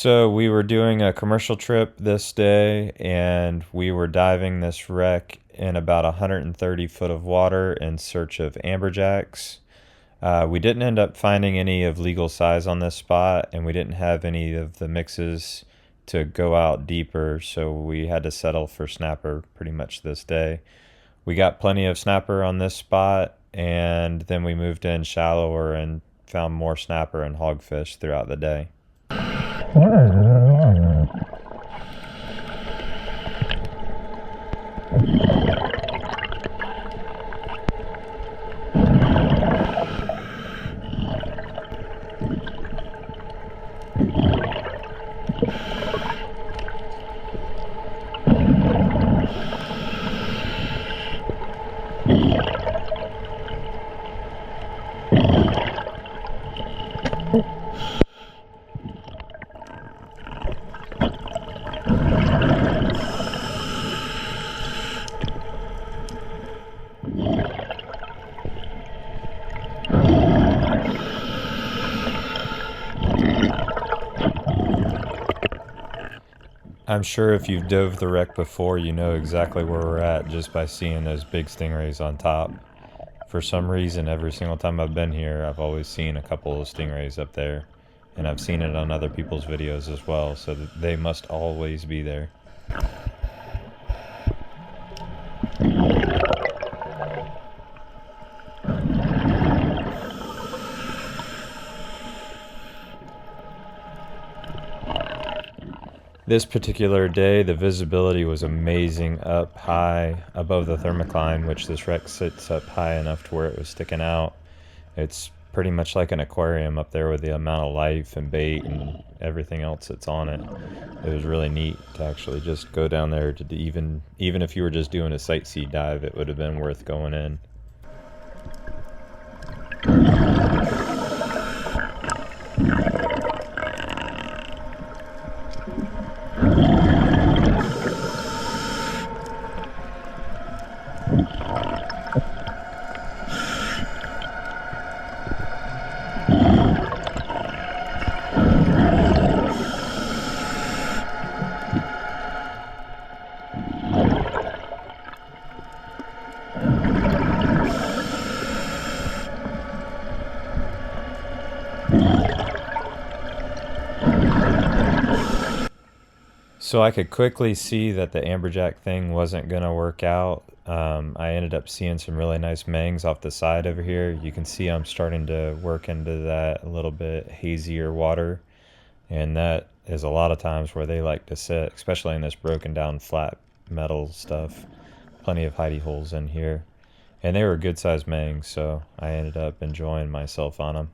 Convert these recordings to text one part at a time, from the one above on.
So we were doing a commercial trip this day and we were diving this wreck in about 130 foot of water in search of amberjacks. We didn't end up finding any of legal size on this spot and we didn't have any of the mixes to go out deeper, so we had to settle for snapper pretty much this day. We got plenty of snapper on this spot and then we moved in shallower and found more snapper and hogfish throughout the day. I'm sure if you've dove the wreck before, you know exactly where we're at just by seeing those big stingrays on top. For some reason, every single time I've been here, I've always seen a couple of stingrays up there. And I've seen it on other people's videos as well, so that they must always be there. This particular day, the visibility was amazing up high above the thermocline, which this wreck sits up high enough to where it was sticking out. It's pretty much like an aquarium up there with the amount of life and bait and everything else that's on it. It was really neat to actually just go down there to even if you were just doing a sightsee dive, it would have been worth going in. So I could quickly see that the amberjack thing wasn't going to work out. I ended up seeing some really nice mangs off the side over here. You can see I'm starting to work into that a little bit hazier water. And that is a lot of times where they like to sit, especially in this broken down flat metal stuff. Plenty of hidey holes in here. And they were good sized mangs, so I ended up enjoying myself on them.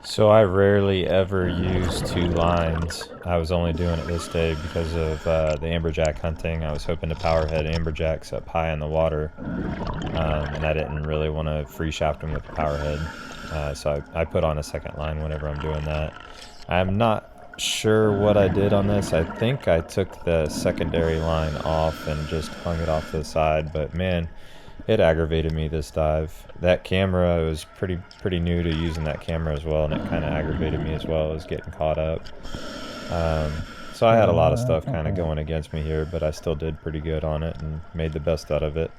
So I rarely ever use two lines. I was only doing it this day because of the amberjack hunting. I was hoping to powerhead amberjacks up high in the water, and I didn't really want to free shaft them with the powerhead. So I put on a second line whenever I'm doing that. I'm not sure what I did on this. I think I took the secondary line off and just hung it off to the side, but man, it aggravated me this dive. That camera, I was pretty new to using that camera as well, and it kind of aggravated me as well. I was getting caught up. So I had a lot of stuff kind of going against me here, but I still did pretty good on it and made the best out of it.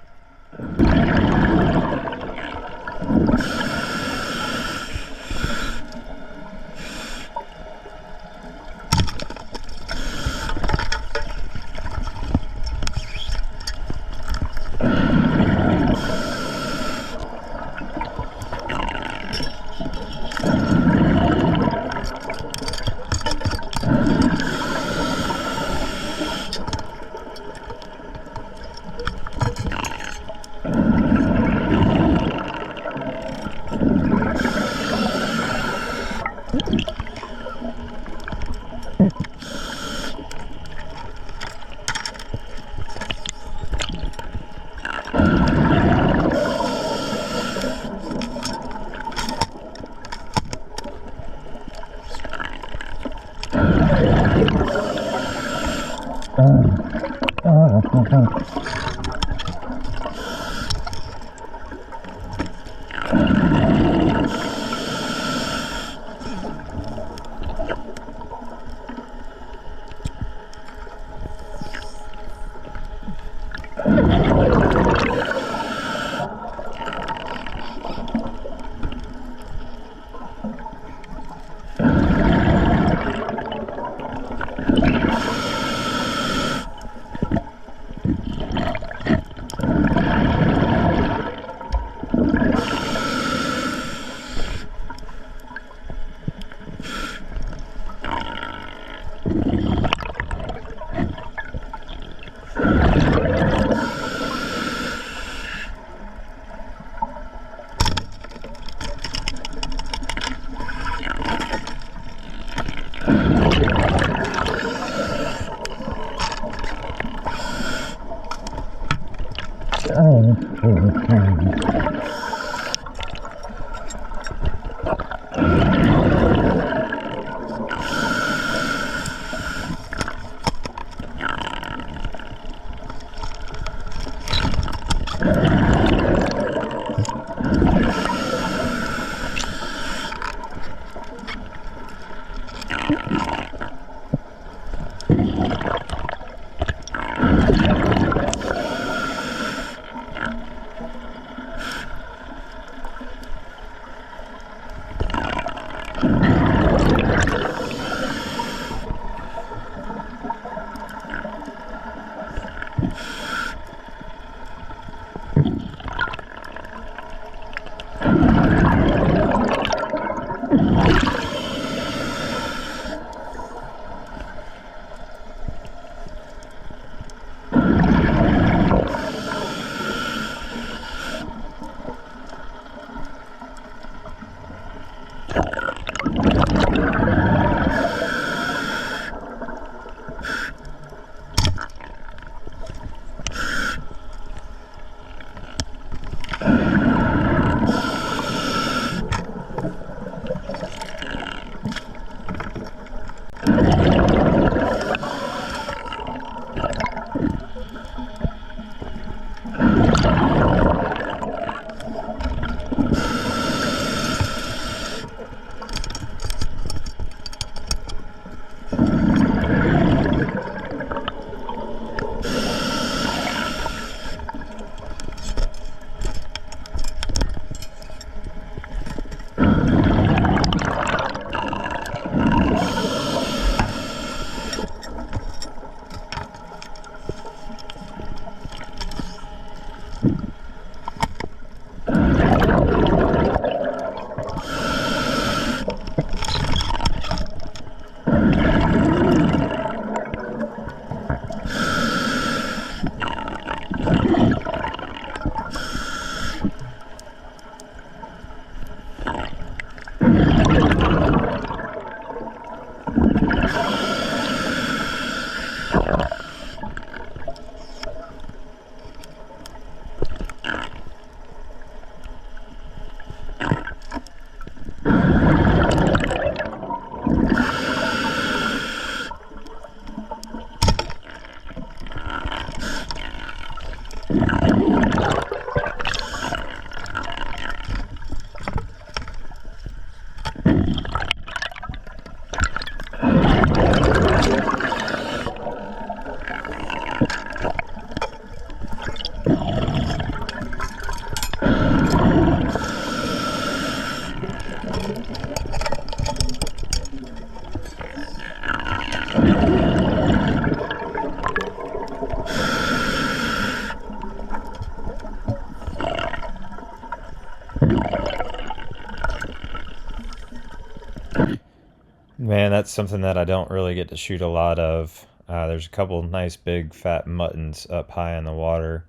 Man, that's something that I don't really get to shoot a lot of. There's a couple nice big fat muttons up high in the water,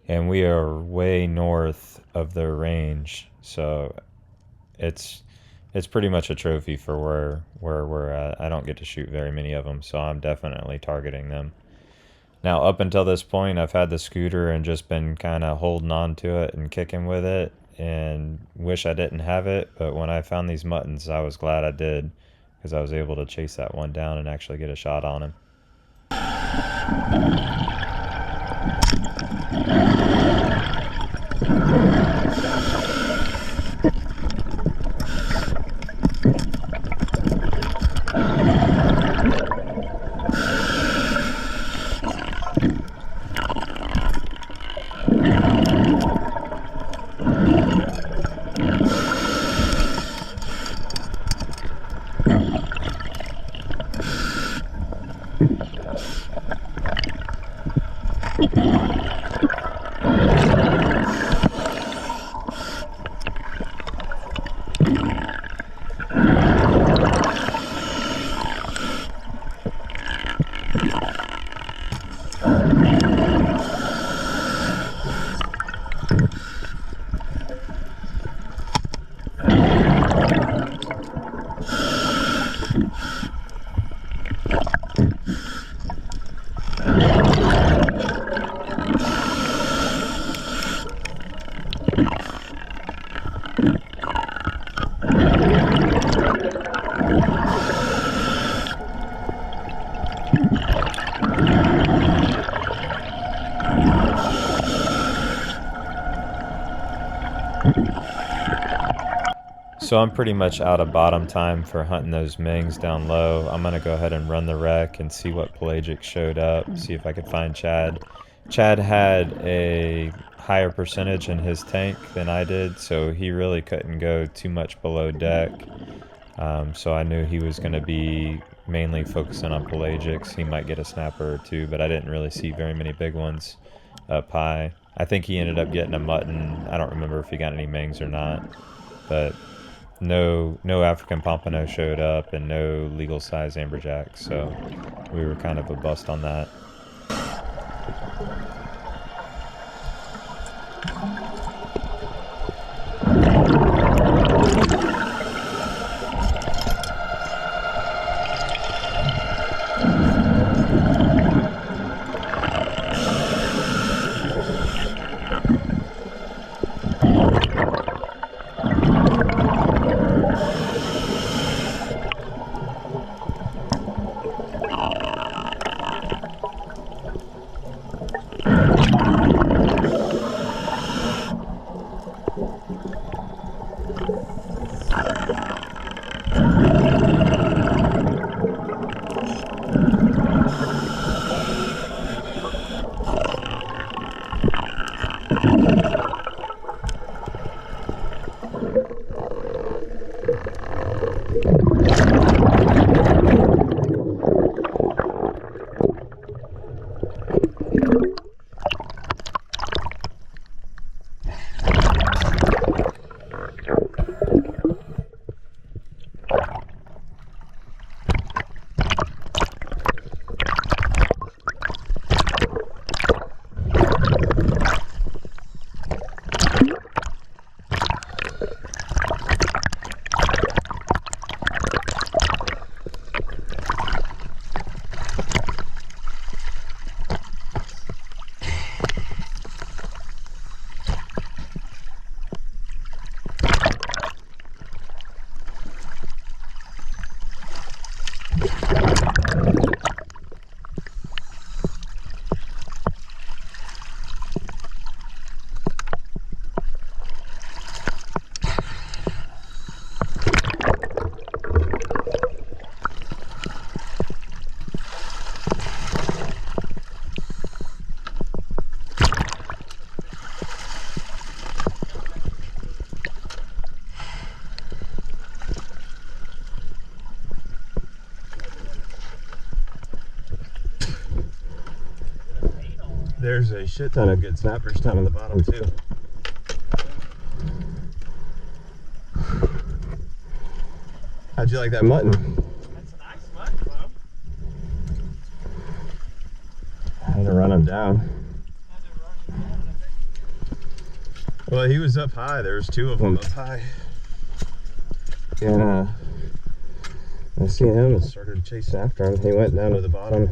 and we are way north of their range, so it's it's pretty much a trophy for where we're at. I don't get to shoot very many of them, so I'm definitely targeting them. Now, up until this point, I've had the scooter and just been kind of holding on to it and kicking with it, and wish I didn't have it. But when I found these muttons, I was glad I did, because I was able to chase that one down and actually get a shot on him. So I'm pretty much out of bottom time for hunting those mings down low. I'm gonna go ahead and run the rec and see what pelagic showed up, see if I could find Chad. Chad had a higher percentage in his tank than I did, so he really couldn't go too much below deck. So I knew he was gonna be mainly focusing on pelagics. He might get a snapper or two, but I didn't really see very many big ones up high. I think he ended up getting a mutton. I don't remember if he got any mings or not, but no African pompano showed up and no legal size amberjacks, so we were kind of a bust on that. There's a shit ton of good snappers down on the bottom too. How'd you like that mutton? running down. Well, he was up high. There was two of them up high. And I seen him and started chasing after him. He went down to the bottom.